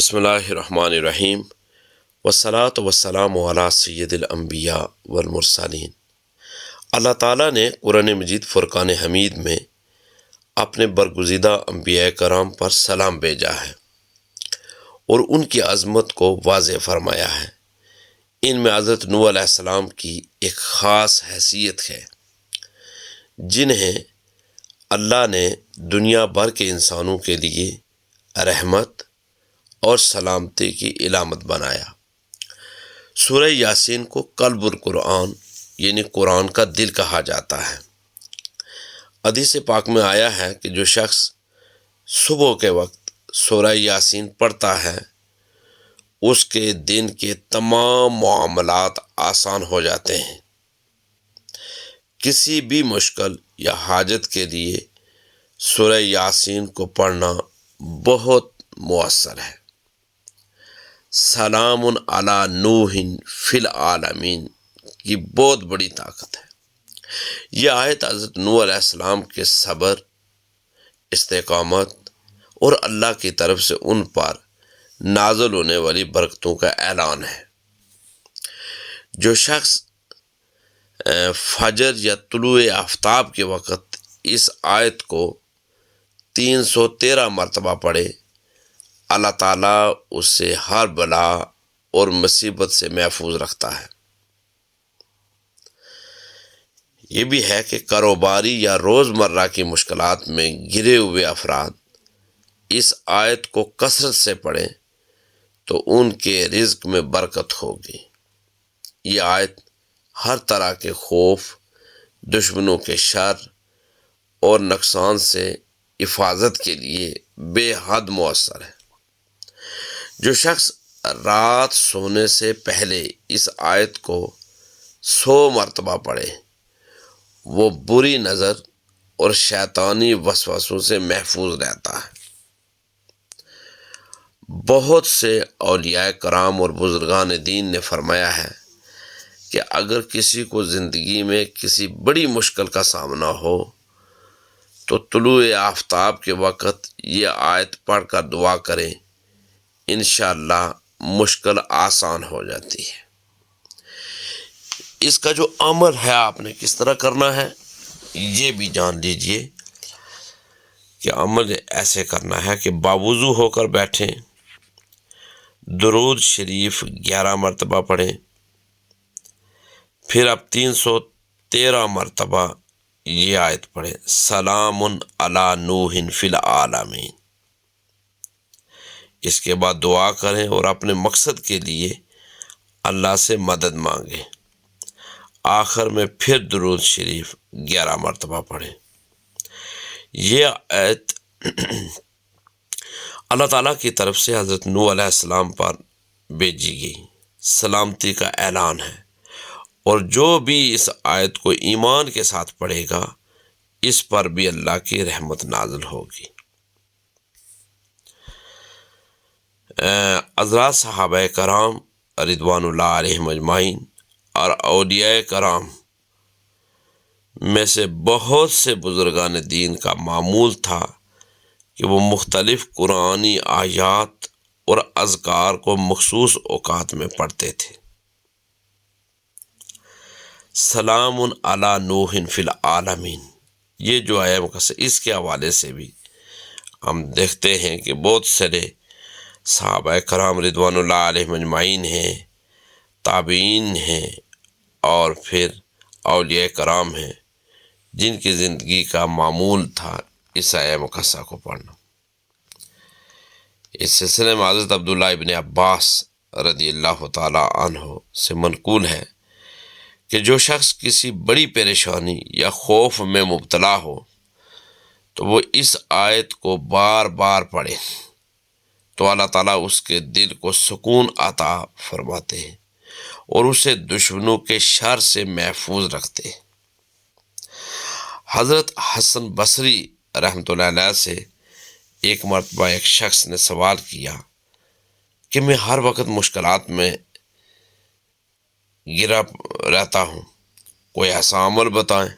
بسم اللہ الرحمن الرحیم والصلاۃ والسلام علی سید الانبیاء والمرسلین۔ اللہ تعالیٰ نے قرآن مجید فرقان حمید میں اپنے برگزیدہ انبیاء کرام پر سلام بھیجا ہے اور ان کی عظمت کو واضح فرمایا ہے۔ ان میں حضرت نوح علیہ السلام کی ایک خاص حیثیت ہے، جنہیں اللہ نے دنیا بھر کے انسانوں کے لیے رحمت اور سلامتی کی علامت بنایا۔ سورہ یاسین کو قلب القرآن یعنی قرآن کا دل کہا جاتا ہے۔ حدیث پاک میں آیا ہے کہ جو شخص صبح کے وقت سورہ یاسین پڑھتا ہے اس کے دن کے تمام معاملات آسان ہو جاتے ہیں۔ کسی بھی مشکل یا حاجت کے لیے سورہ یاسین کو پڑھنا بہت مؤثر ہے۔ سلام علی نوح فی العالمین کی بہت بڑی طاقت ہے۔ یہ آیت حضرت نوح علیہ السلام کے صبر، استقامت اور اللہ کی طرف سے ان پر نازل ہونے والی برکتوں کا اعلان ہے۔ جو شخص فجر یا طلوع آفتاب کے وقت اس آیت کو 313 مرتبہ پڑھے، اللہ تعالیٰ اس سے ہر بلا اور مصیبت سے محفوظ رکھتا ہے۔ یہ بھی ہے کہ کاروباری یا روزمرہ کی مشکلات میں گھرے ہوئے افراد اس آیت کو کثرت سے پڑھیں تو ان کے رزق میں برکت ہوگی۔ یہ آیت ہر طرح کے خوف، دشمنوں کے شر اور نقصان سے حفاظت کے لیے بے حد مؤثر ہے۔ جو شخص رات سونے سے پہلے اس آیت کو 100 مرتبہ پڑھے، وہ بری نظر اور شیطانی وسوسوں سے محفوظ رہتا ہے۔ بہت سے اولیاء کرام اور بزرگان دین نے فرمایا ہے کہ اگر کسی کو زندگی میں کسی بڑی مشکل کا سامنا ہو تو طلوع آفتاب کے وقت یہ آیت پڑھ کر دعا کریں، انشاءاللہ مشکل آسان ہو جاتی ہے۔ اس کا جو عمل ہے آپ نے کس طرح کرنا ہے یہ بھی جان لیجئے کہ عمل ایسے کرنا ہے کہ باوضو ہو کر بیٹھیں، درود شریف 11 مرتبہ پڑھیں، پھر اب 313 مرتبہ یہ آیت پڑھیں، سلام علی نوح فی العالمین۔ اس کے بعد دعا کریں اور اپنے مقصد کے لیے اللہ سے مدد مانگیں۔ آخر میں پھر درود شریف 11 مرتبہ پڑھیں۔ یہ آیت اللہ تعالیٰ کی طرف سے حضرت نوح علیہ السلام پر بھیجی گئی سلامتی کا اعلان ہے، اور جو بھی اس آیت کو ایمان کے ساتھ پڑھے گا اس پر بھی اللہ کی رحمت نازل ہوگی۔ حضرات صحابہ کرام رضوان اللہ علیہم اجمعین اور اولیاء کرام میں سے بہت سے بزرگان دین کا معمول تھا کہ وہ مختلف قرآنی آیات اور اذکار کو مخصوص اوقات میں پڑھتے تھے۔ سلام علی نوح فی العالمین، یہ جو آیا مقصد، اس کے حوالے سے بھی ہم دیکھتے ہیں کہ بہت سارے صحابہ کرام رضوان اللہ علیہم اجمعین ہیں، تابعین ہیں اور پھر اولیاء کرام ہیں جن کی زندگی کا معمول تھا اس آیہ مقدسہ کو پڑھنا۔ اس سلسلے میں حضرت عبداللہ ابن عباس رضی اللہ تعالی عنہ سے منقول ہے کہ جو شخص کسی بڑی پریشانی یا خوف میں مبتلا ہو تو وہ اس آیت کو بار بار پڑھے تو اللہ تعالیٰ اس کے دل کو سکون عطا فرماتے ہیں اور اسے دشمنوں کے شر سے محفوظ رکھتے ہیں۔ حضرت حسن بصری رحمۃ اللہ علیہ سے ایک مرتبہ ایک شخص نے سوال کیا کہ میں ہر وقت مشکلات میں گرا رہتا ہوں، کوئی ایسا عمل بتائیں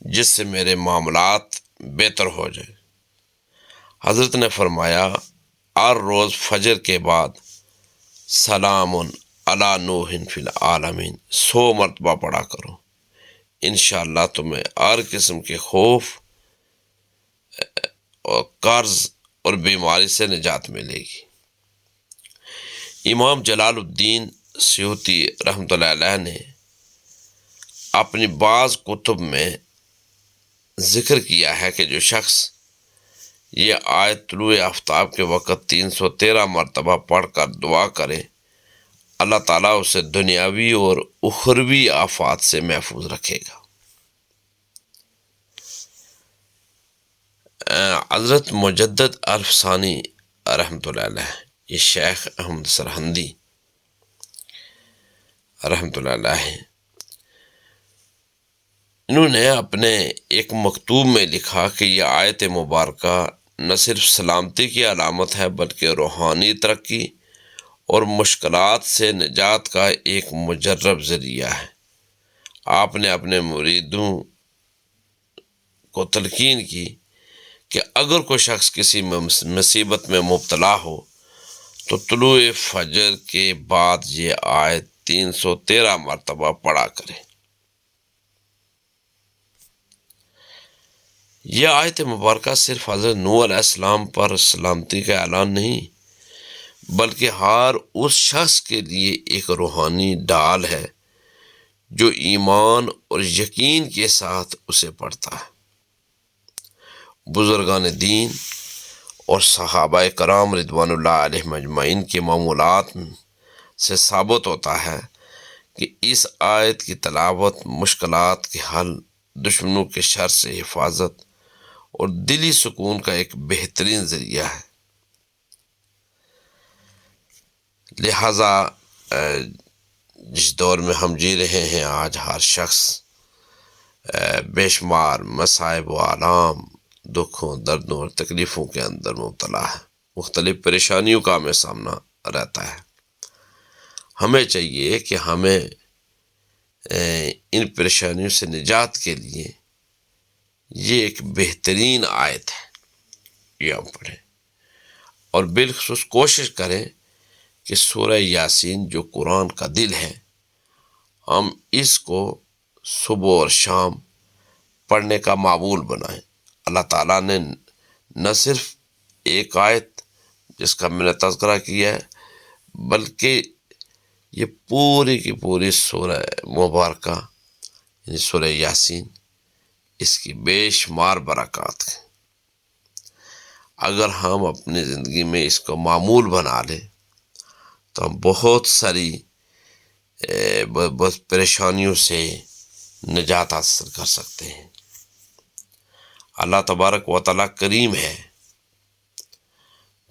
جس سے میرے معاملات بہتر ہو جائے۔ حضرت نے فرمایا، ہر روز فجر کے بعد سلام علی نوح فی العالمین 100 مرتبہ پڑھا کرو، انشاءاللہ تمہیں ہر قسم کے خوف اور قرض اور بیماری سے نجات ملے گی۔ امام جلال الدین سیوطی رحمۃ اللہ علیہ نے اپنی بعض کتب میں ذکر کیا ہے کہ جو شخص یہ آیت طلوع آفتاب کے وقت 313 مرتبہ پڑھ کر دعا کرے، اللہ تعالیٰ اسے دنیاوی اور اخروی آفات سے محفوظ رکھے گا۔ حضرت مجدد الف ثانی رحمۃ اللہ علیہ، یہ شیخ احمد سرہندی رحمۃ اللہ علیہ، انہوں نے اپنے ایک مکتوب میں لکھا کہ یہ آیت مبارکہ نہ صرف سلامتی کی علامت ہے بلکہ روحانی ترقی اور مشکلات سے نجات کا ایک مجرب ذریعہ ہے۔ آپ نے اپنے مریدوں کو تلقین کی کہ اگر کوئی شخص کسی مصیبت میں مبتلا ہو تو طلوع فجر کے بعد یہ آیت 313 مرتبہ پڑھا کرے۔ یہ آیت مبارکہ صرف حضرت نوح علیہ السلام پر سلامتی کا اعلان نہیں بلکہ ہر اس شخص کے لیے ایک روحانی ڈھال ہے جو ایمان اور یقین کے ساتھ اسے پڑھتا ہے۔ بزرگان دین اور صحابہ کرام رضوان اللہ علیہم اجمعین کے معمولات سے ثابت ہوتا ہے کہ اس آیت کی تلاوت مشکلات کے حل، دشمنوں کے شر سے حفاظت اور دلی سکون کا ایک بہترین ذریعہ ہے۔ لہٰذا جس دور میں ہم جی رہے ہیں آج ہر شخص بے شمار مصائب و آلام، دکھوں، دردوں اور تکلیفوں کے اندر مبتلا ہے، مختلف پریشانیوں کا ہمیں سامنا رہتا ہے۔ ہمیں چاہیے کہ ہمیں ان پریشانیوں سے نجات کے لیے یہ ایک بہترین آیت ہے، یہ ہم پڑھیں اور بالخصوص کوشش کریں کہ سورہ یاسین جو قرآن کا دل ہے، ہم اس کو صبح اور شام پڑھنے کا معمول بنائیں۔ اللہ تعالیٰ نے نہ صرف ایک آیت جس کا میں نے تذکرہ کیا ہے بلکہ یہ پوری کی پوری سورہ مبارکہ یعنی سورہ یاسین، اس کی بے شمار برکات ہیں۔ اگر ہم اپنی زندگی میں اس کو معمول بنا لیں تو ہم بہت ساری پریشانیوں سے نجات حاصل کر سکتے ہیں۔ اللہ تبارک و تعالیٰ کریم ہے،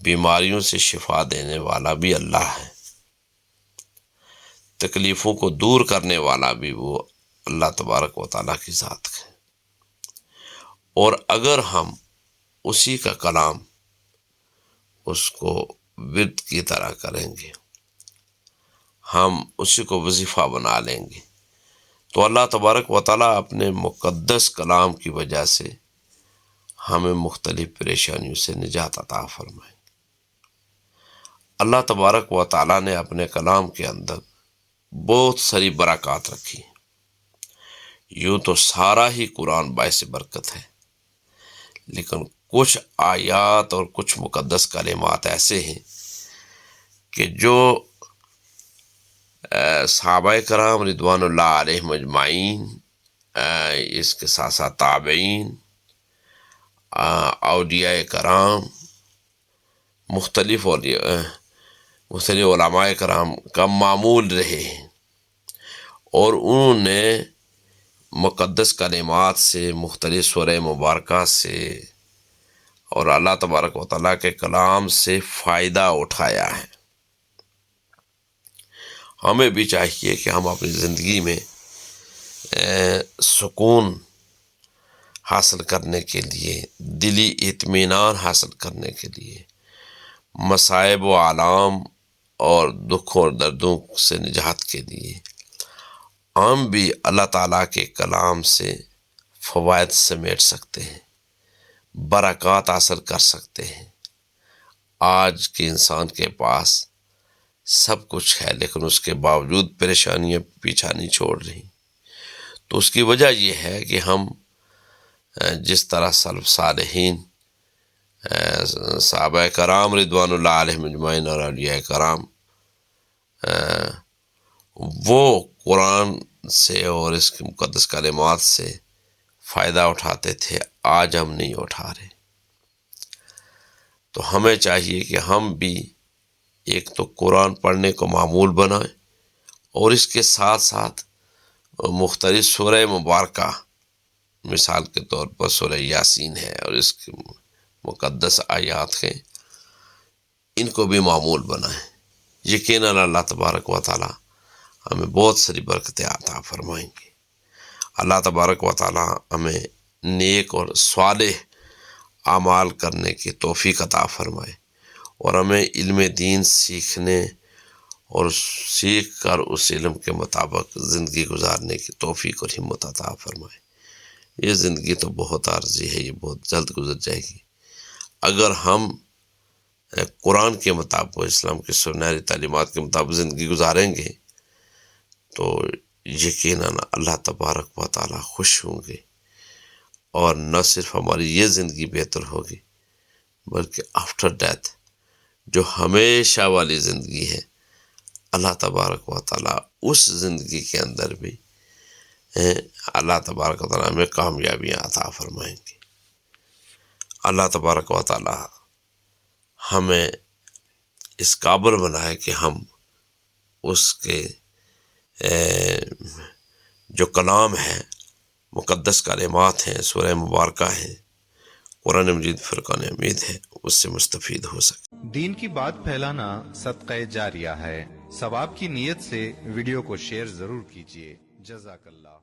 بیماریوں سے شفا دینے والا بھی اللہ ہے، تکلیفوں کو دور کرنے والا بھی وہ اللہ تبارک و تعالیٰ کی ذات ہے۔ اور اگر ہم اسی کا کلام اس کو ورد کی طرح کریں گے، ہم اسی کو وظیفہ بنا لیں گے تو اللہ تبارک و تعالیٰ اپنے مقدس کلام کی وجہ سے ہمیں مختلف پریشانیوں سے نجات عطا فرمائے۔ اللہ تبارک و تعالیٰ نے اپنے کلام کے اندر بہت ساری برکات رکھی، یوں تو سارا ہی قرآن باعث برکت ہے، لیکن کچھ آیات اور کچھ مقدس کلمات ایسے ہیں کہ جو صحابہ کرام رضوان اللہ علیہم اجمعین، اس کے ساتھ ساتھ تابعین، اولیاء کرام، مختلف علماء کرام کا معمول رہے ہیں، اور انہوں نے مقدس کلمات سے، مختلف سورہ مبارکہ سے اور اللہ تبارک و تعالیٰ کے کلام سے فائدہ اٹھایا ہے۔ ہمیں بھی چاہیے کہ ہم اپنی زندگی میں سکون حاصل کرنے کے لیے، دلی اطمینان حاصل کرنے کے لیے، مصائب و آلام اور دکھوں اور دردوں سے نجات کے لیے ہم بھی اللہ تعالیٰ کے کلام سے فوائد سمیٹ سکتے ہیں، برکات حاصل کر سکتے ہیں، آج کے انسان کے پاس سب کچھ ہے، لیکن اس کے باوجود پریشانیاں پیچھا نہیں چھوڑ رہی۔ تو اس کی وجہ یہ ہے کہ ہم جس طرح سلف صالحین، صحابہ کرام رضوان اللہ علیہم اجمعین اور اولیاء کرام وہ قرآن سے اور اس کے مقدس کلمات سے فائدہ اٹھاتے تھے، آج ہم نہیں اٹھا رہے۔ تو ہمیں چاہیے کہ ہم بھی ایک تو قرآن پڑھنے کو معمول بنائیں، اور اس کے ساتھ ساتھ مختلف سورہ مبارکہ، مثال کے طور پر سورہ یاسین ہے اور اس کے مقدس آیات ہیں، ان کو بھی معمول بنائیں۔ یقیناً اللہ تبارک و تعالی ہمیں بہت ساری برکتیں عطا فرمائیں گے۔ اللہ تبارک و تعالی ہمیں نیک اور صالح اعمال کرنے کی توفیق عطا فرمائے، اور ہمیں علم دین سیکھنے اور سیکھ کر اس علم کے مطابق زندگی گزارنے کی توفیق اور ہمت عطا فرمائے۔ یہ زندگی تو بہت عارضی ہے، یہ بہت جلد گزر جائے گی۔ اگر ہم قرآن کے مطابق، اسلام کی سنہری تعلیمات کے مطابق زندگی گزاریں گے تو یقیناً اللہ تبارک و تعالی خوش ہوں گے، اور نہ صرف ہماری یہ زندگی بہتر ہوگی بلکہ آفٹر ڈیتھ جو ہمیشہ والی زندگی ہے، اللہ تبارک و تعالی اس زندگی کے اندر بھی اللہ تبارک و تعالی ہمیں کامیابیاں عطا فرمائیں گے۔ اللہ تبارک و تعالی ہمیں اس قابل بنائے کہ ہم اس کے جو کلام ہے، مقدس کلمات ہیں، سورہ مبارکہ ہیں، قرآن مجید فرقان حمید ہے، اس سے مستفید ہو سکے۔ دین کی بات پھیلانا صدقہ جاریہ ہے، ثواب کی نیت سے ویڈیو کو شیئر ضرور کیجیے۔ جزاک اللہ۔